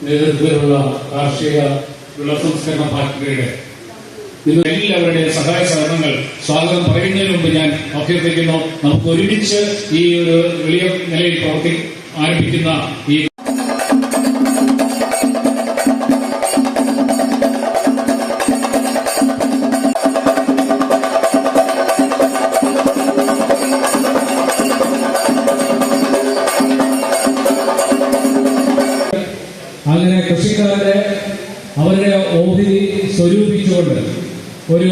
നേതൃത്വത്തിലുള്ള കാർഷിക വിളസംസ്കരണ ഫാക്ടറിയുടെ എല്ലാവരുടെയും സഹായ സഹകരണങ്ങൾ സ്വാഗതം പറയുന്നതിന് മുമ്പ് ഞാൻ അഭ്യർത്ഥിക്കുന്നു, നമുക്ക് ഒരുമിച്ച് ഈ ഒരു വലിയ നിലയിൽ ആരംഭിക്കുന്ന ഈ അങ്ങനെ കൃഷിക്കാരെ അവരുടെ ഓഹരി സ്വരൂപിച്ചുകൊണ്ട് ഒരു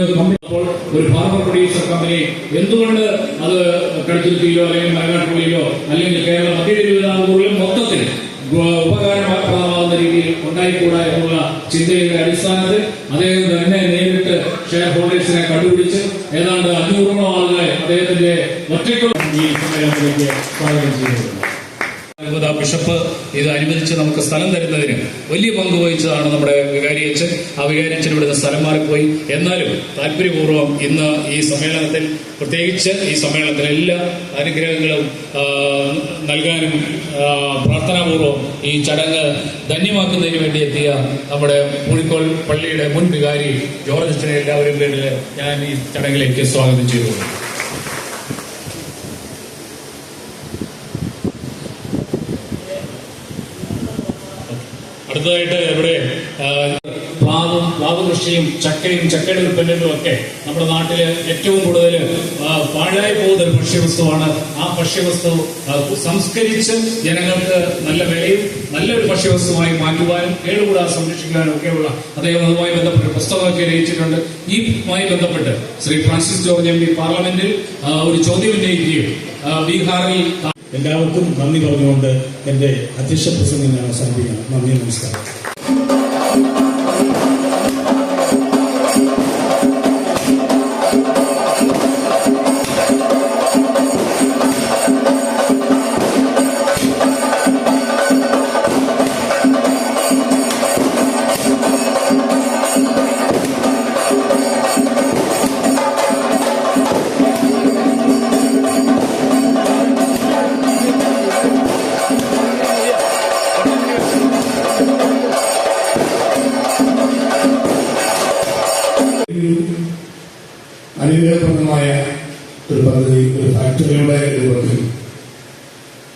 ഫാർമർ പ്രൊഡ്യൂസർ കമ്പനി എന്തുകൊണ്ട് അത് കടുത്തുരുത്തിയിലോ അല്ലെങ്കിൽ മലനാട്ടുള്ളിയിലോ അല്ലെങ്കിൽ കേരള മധ്യ തിരുവിതാംകൂറിലും മൊത്തത്തിൽ ഉപകാരപ്രദമാകുന്ന രീതിയിൽ ഉണ്ടായിക്കൂടാ എന്നുള്ള ചിന്തയുടെ അടിസ്ഥാനത്തിൽ അദ്ദേഹം തന്നെ നേരിട്ട് ഷെയർ ഹോൾഡേഴ്സിനെ കണ്ടുപിടിച്ച് ഏതാണ്ട് 500 ആളുകളെ അദ്ദേഹത്തിന്റെ ഒറ്റയ്ക്കുള്ള ഈ സമ്മേളനത്തിലേക്ക് സ്വാഗതം ചെയ്യുന്നത്. ബിഷപ്പ് ഇത് അനുവദിച്ച് നമുക്ക് സ്ഥലം തരുന്നതിന് വലിയ പങ്ക് വഹിച്ചതാണ് നമ്മുടെ വികാരിയച്ഛൻ. ആ വികാരിയച്ഛൻ ഇവിടുന്ന് സ്ഥലം മാറിപ്പോയി. എന്നാലും താല്പര്യപൂർവ്വം ഇന്ന് ഈ സമ്മേളനത്തിൽ, പ്രത്യേകിച്ച് ഈ സമ്മേളനത്തിൽ എല്ലാ അനുഗ്രഹങ്ങളും നൽകാനും പ്രാർത്ഥനാപൂർവ്വം ഈ ചടങ്ങ് ധന്യമാക്കുന്നതിന് വേണ്ടി എത്തിയ നമ്മുടെ പൂഴിക്കോൾ പള്ളിയുടെ മുൻ വികാരി ജോർജ് അച്ഛനെ എല്ലാവരും പേരിൽ ഞാൻ ഈ ചടങ്ങിലേക്ക് സ്വാഗതം ചെയ്തു. അടുത്തതായിട്ട് ഇവിടെ പ്ലാവ് കൃഷിയും ചക്കയുടെ ഉൽപ്പന്നങ്ങളും ഒക്കെ നമ്മുടെ നാട്ടിൽ ഏറ്റവും കൂടുതൽ പാഴായി പോകുന്ന ഒരു ഭക്ഷ്യവസ്തുവാണ്. ആ ഭക്ഷ്യവസ്തു സംസ്കരിച്ച് ജനങ്ങൾക്ക് നല്ല വിലയും നല്ലൊരു ഭക്ഷ്യവസ്തുവായി മാറ്റുവാനും കേടുകൂടാതെ സംരക്ഷിക്കാനും ഒക്കെയുള്ള അദ്ദേഹം അതുമായി ബന്ധപ്പെട്ട പുസ്തകമൊക്കെ രചിച്ചിട്ടുണ്ട്. ഈയുമായി ബന്ധപ്പെട്ട് ശ്രീ ഫ്രാൻസിസ് ജോർജ് എം.പി. പാർലമെന്റിൽ ഒരു ചോദ്യം ഉന്നയിക്കുകയും ബീഹാറിൽ എല്ലാവർക്കും നന്ദി പറഞ്ഞുകൊണ്ട് എൻ്റെ അധ്യക്ഷ പ്രസംഗം ഞാൻ അവസാനിപ്പിക്കണം. നന്ദി, നമസ്കാരം. അനുഗ്രഹപ്രദമായ ഒരു പദ്ധതി, ഒരു ഫാക്ടറിയുടെ രൂപത്തിൽ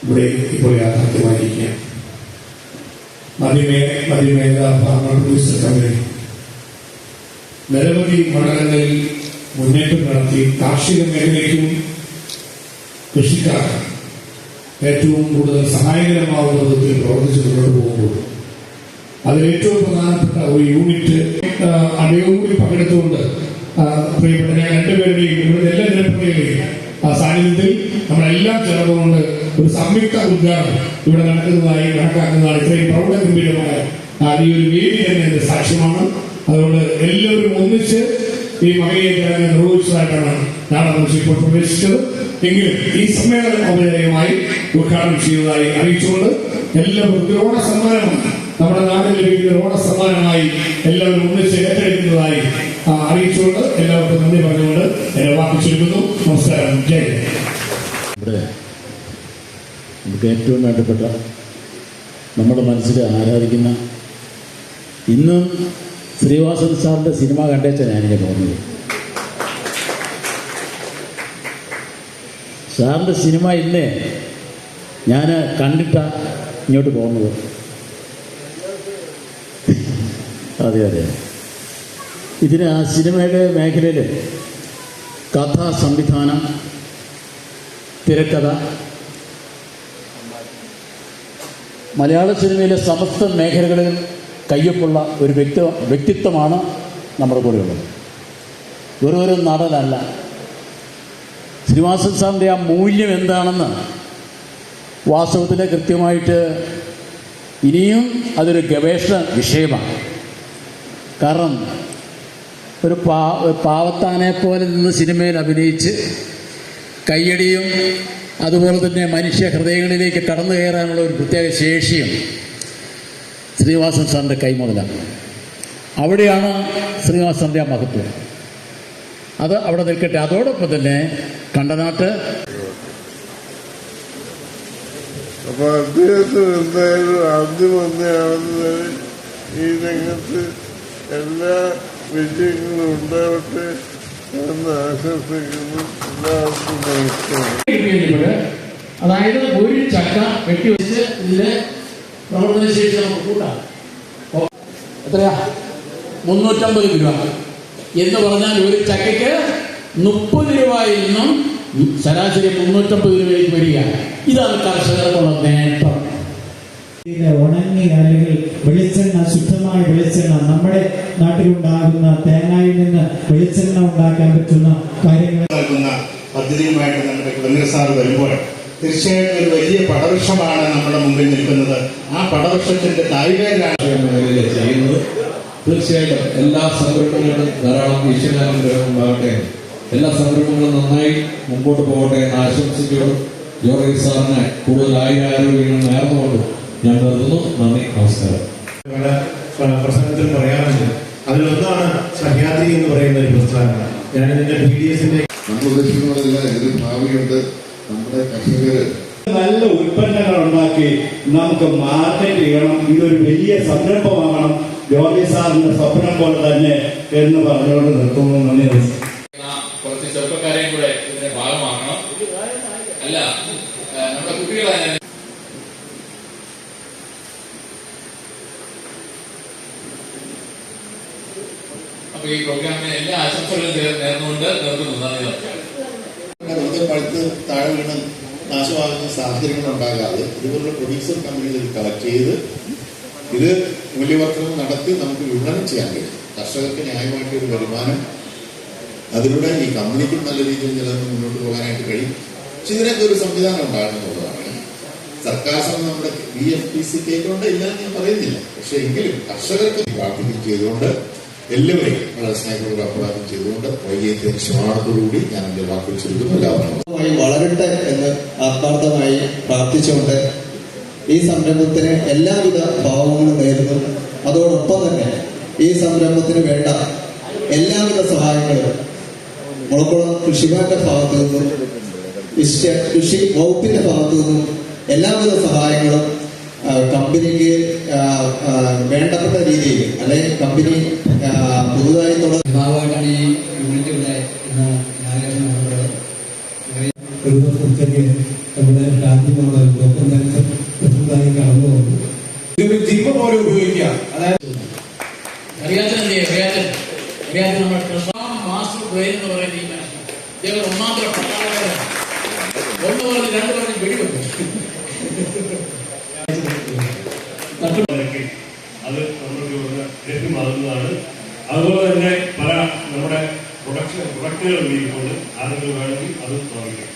ഇവിടെ ഇപ്പോൾ യാഥാർത്ഥ്യമായിരിക്കുക. മധ്യമേഖല ഫാർമർ പ്രൊഡ്യൂസർ കമ്പനി നിരവധി മണ്ഡലങ്ങളിൽ മുന്നേറ്റം നടത്തി കാർഷിക മേഖലയ്ക്കും കൃഷിക്കാർ ഏറ്റവും കൂടുതൽ സഹായകരമാവുന്ന വിധത്തിൽ പ്രവർത്തിച്ച് മുന്നോട്ട് പോകുമ്പോൾ അതിൽ ഏറ്റവും പ്രധാനപ്പെട്ട ഒരു യൂണിറ്റ് അദ്ദേഹവും കൂടി പങ്കെടുത്തുകൊണ്ട് പ്രിയപ്പെട്ട ഞാൻ രണ്ടുപേരുടെയും ഇവിടുത്തെ എല്ലാ ജനപ്രതിനിധികളെയും സാന്നിധ്യത്തിൽ നമ്മളെല്ലാം ചേർന്നുകൊണ്ട് ഒരു സംയുക്ത ഉദ്ഘാടനം ഇവിടെ നടക്കുന്നതായി കണക്കാക്കുന്നതാണ്. ഇത്രയും പ്രൗഢഗംഭീരമായ ഈ ഒരു വേദി തന്നെ സാക്ഷ്യമാണ്. അതുകൊണ്ട് എല്ലാവരും ഒന്നിച്ച് ഈ മകയെ ചടങ്ങ് നിർവഹിച്ചതായിട്ടാണ് നാളെ നമ്മൾ ഇപ്പോൾ പ്രവേശിച്ചത്. എങ്കിലും ഈ സമ്മേളനം ഔപചാരികമായി ഉദ്ഘാടനം ചെയ്യുന്നതായി അറിയിച്ചുകൊണ്ട് എല്ലാവർക്കും ഓണ സമ്മാനമാണ് നമ്മുടെ നാട്ടിൽ ലഭിക്കുന്ന ഓണ സമ്മാനമായി എല്ലാവരും ഒന്നിച്ച് ഏറ്റെടുക്കുന്നതായി അറിയിച്ചുകൊണ്ട് എല്ലാവർക്കും നന്ദി പറഞ്ഞുകൊണ്ട് എന്നെ വാക്ക് ചുരുക്കുന്നു. നമസ്കാരം. ജയ്. ഇവിടെ നമുക്ക് ഏറ്റവും വേണ്ടപ്പെട്ട നമ്മുടെ മനസ്സിൽ ആരാധിക്കുന്ന ഇന്നും ശ്രീവാസൻ സാറിൻ്റെ സിനിമ കണ്ടേച്ചാണ് ഞാനിങ്ങനെ പോകുന്നത്. സാറിൻ്റെ സിനിമ ഇന്ന് ഞാൻ കണ്ടിട്ടാണ് ഇങ്ങോട്ട് പോകുന്നത്. അതെ അതെ, ഇതിന് ആ സിനിമയുടെ മേഖലയിൽ കഥ, സംവിധാനം, തിരക്കഥ, മലയാള സിനിമയിലെ സമസ്ത മേഖലകളിലും കയ്യൊപ്പുള്ള ഒരു വ്യക്തിത്വമാണ് നമ്മുടെ കൂടെയുള്ളത്. വെറൊരു നടനല്ല. ശ്രീനിവാസൻ സാറിൻ്റെ ആ മൂല്യം എന്താണെന്ന് വാസ്തവത്തിൽ കൃത്യമായിട്ട് ഇനിയും അതൊരു ഗവേഷണ വിഷയമാണ്. കാരണം ഒരു പാവത്താനെ പോലെ നിന്ന് സിനിമയിൽ അഭിനയിച്ച് കയ്യടിയും അതുപോലെ തന്നെ മനുഷ്യ ഹൃദയങ്ങളിലേക്ക് കടന്നു കയറാനുള്ള ഒരു പ്രത്യേക ശേഷിയും ശ്രീനിവാസൻ സാറിൻ്റെ കൈമുതലാണ്. അവിടെയാണ് ശ്രീനിവാസൻ സാറിൻ്റെ ആ മഹത്വം. അത് അവിടെ നിൽക്കട്ടെ. അതോടൊപ്പം തന്നെ കണ്ടനാട്ട് അപ്പൊ അദ്ദേഹത്തിന് എന്തായാലും ആദ്യം വന്നയാണെന്ന് ഈ രംഗത്ത് എല്ലാ വിജയങ്ങളും ഉണ്ടാവട്ടെ എന്ന് ആശംസിക്കുന്നു. എല്ലാവർക്കും നമസ്കാരം. അതായത് ഒരു ചക്ക വെട്ടിവെച്ച് ഇതിന്റെ പ്രവർത്തനശേഷി നമുക്ക് കൂട്ടാം. എത്രയാ? 350 രൂപ എന്ന് പറഞ്ഞാൽ ഒരു ചക്കയ്ക്ക് 30 രൂപയിൽ നിന്നും ശരാശരി 350 രൂപയിൽ വരിക. ഇതാണ് കർഷകർക്കുള്ള നേട്ടം. ഉണങ്ങിയ അല്ലെങ്കിൽ വെളിച്ചെണ്ണ, ശുദ്ധമായ വെളിച്ചെണ്ണ, നമ്മുടെ നാട്ടിലുണ്ടാകുന്ന തേങ്ങയിൽ നിന്ന് വെളിച്ചെണ്ണ ഉണ്ടാക്കാൻ പറ്റുന്ന കാര്യങ്ങൾ നൽകുന്ന പദ്ധതിയുമായിട്ട് നമ്മുടെ കുലങ്ങര സാർ വരുമ്പോൾ തീർച്ചയായിട്ടും ഒരു വലിയ പടവൃക്ഷമാണ് നമ്മുടെ മുമ്പിൽ നിൽക്കുന്നത്. ആ പടവൃക്ഷത്തിന്റെ തായ്വേരാണ് ചെയ്യുന്നത്. തീർച്ചയായിട്ടും എല്ലാ സംരംഭങ്ങളും ധാരാളം ഈശ്വരാനുഗ്രഹം ഉണ്ടാകട്ടെ. എല്ലാ സംരംഭങ്ങളും നന്നായി മുമ്പോട്ട് പോകട്ടെ എന്ന് ആശംസിച്ചുകൊണ്ട് ജോർജ് സാറിന് കൂടുതൽ ആരോഗ്യം നേർന്നുകൊണ്ട് ഞാൻ നിർത്തുന്നു. നന്ദി, നമസ്കാരം. പ്രസംഗത്തിൽ പറയാറുണ്ട്. അതിലൊന്നാണ് സഹ്യാദ്രി എന്ന് പറയുന്ന ഒരു പ്രസ്ഥാനം. ഞാനിതിന്റെ BDS-ന്റെ നമ്മൾ ഉദ്ദേശിക്കുന്നതല്ല, ഇതിൽ ഭാവിയുണ്ട്. നമ്മുടെ കർഷകര് നല്ല ഉൽപ്പന്നങ്ങൾ ഉണ്ടാക്കി നമുക്ക് മാർക്കറ്റ് ചെയ്യണം. ഇതൊരു വലിയ സംരംഭമാകണം. ജോർജ് സാറിന്റെ സ്വപ്നം പോലെ തന്നെ എന്ന് പറഞ്ഞുകൊണ്ട് നിർത്തുന്നു. നന്ദി. കുറച്ച് ചെറുപ്പക്കാരെയും കൂടെ ഇതിന്റെ ഭാഗമാക്കണം. അല്ല, നമ്മുടെ കുട്ടികളെ അപ്പൊ ഈ പ്രോഗ്രാമിന് എല്ലാ ആശംസകളും നേർന്നുകൊണ്ട് നിർത്തുന്നു. നന്ദി. വെറുതെ പഴുത്ത് താഴെ വീണ് നാശമാകുന്ന സാഹചര്യങ്ങൾ ഉണ്ടാകാതെ ഇതുപോലുള്ള പ്രൊഡ്യൂസർ കമ്പനികൾ കളക്ട് ചെയ്ത് ഇത് മൂല്യവർദ്ധനം നടത്തി നമുക്ക് വിപണനം ചെയ്യാൻ കഴിയും. കർഷകർക്ക് ന്യായമായിട്ടൊരു വരുമാനം അതിലൂടെ ഈ കമ്പനിക്കും നല്ല രീതിയിൽ നിലനിന്ന് മുന്നോട്ട് പോകാനായിട്ട് കഴിയും. പക്ഷെ ഇതിനൊക്കെ ഒരു സംവിധാനം ഉണ്ടാകുന്നുള്ളതാണ്. സർക്കാർ ശ്രമം നമ്മുടെ BFPC കൊണ്ട് ഇല്ലാന്ന് ഞാൻ പറയുന്നില്ല. പക്ഷെ എങ്കിലും കർഷകർക്ക് പ്രാർത്ഥിക്കുകയും ചെയ്തുകൊണ്ട് എല്ലാവരെയും വളരെ സ്നേഹത്തോടെ അഭിവാദ്യം ചെയ്തുകൊണ്ട് വൈകിയത്തെ ക്ഷമാണത്തോടുകൂടി ഞാൻ എന്റെ വാക്കുകൾ ചുരുക്കുന്നു. എല്ലാവരും വളരട്ടെ എന്ന് ആത്മാർത്ഥമായി പ്രാർത്ഥിച്ചുകൊണ്ട് ഈ സംരംഭത്തിന് എല്ലാവിധ ഭാവങ്ങളും നേരുന്നു. അതോടൊപ്പം തന്നെ ഈ സംരംഭത്തിന് വേണ്ട എല്ലാവിധ സഹായങ്ങളും മുളക്കുളം കൃഷിഭവന്റെ ഭാഗത്തു നിന്നും കൃഷി വകുപ്പിന്റെ ഭാഗത്തു നിന്നും എല്ലാവിധ സഹായങ്ങളും കമ്പനിക്ക് വേണ്ടപ്പെട്ട രീതിയിൽ അല്ലെങ്കിൽ കമ്പനി പുതുതായി ഭാഗമായിട്ടാണ് ഈ യൂണിറ്റുകളെ ഒരു ദിവസത്തേക്ക് നമ്മുടെ രാജ്യമാണ് പ്രസിദ്ധമായി കടന്നു വന്നു. ഇതൊരു ജിമ്മ പോലെ ഉപയോഗിക്കുക. അതായത് നമ്മുടെ മാസ്റ്റർ ബ്രെയിൻ എന്ന് പറയുന്ന ഈ മനുഷ്യൻ ഇതേപോലെ ഒന്നാന്തര പട്ടാളക്കാരൻ ഒന്ന് പറഞ്ഞ് രണ്ട് പറഞ്ഞ് വെടിവെക്കും. അത് നമുക്ക് ലഭ്യമാകുന്നതാണ്. അതുപോലെ തന്നെ പല നമ്മുടെ പ്രൊഡക്റ്റുകൾ ഉപയോഗിക്കൊണ്ട് ആളുകൾ വേണമെങ്കിൽ അത് തുടങ്ങിക്കും.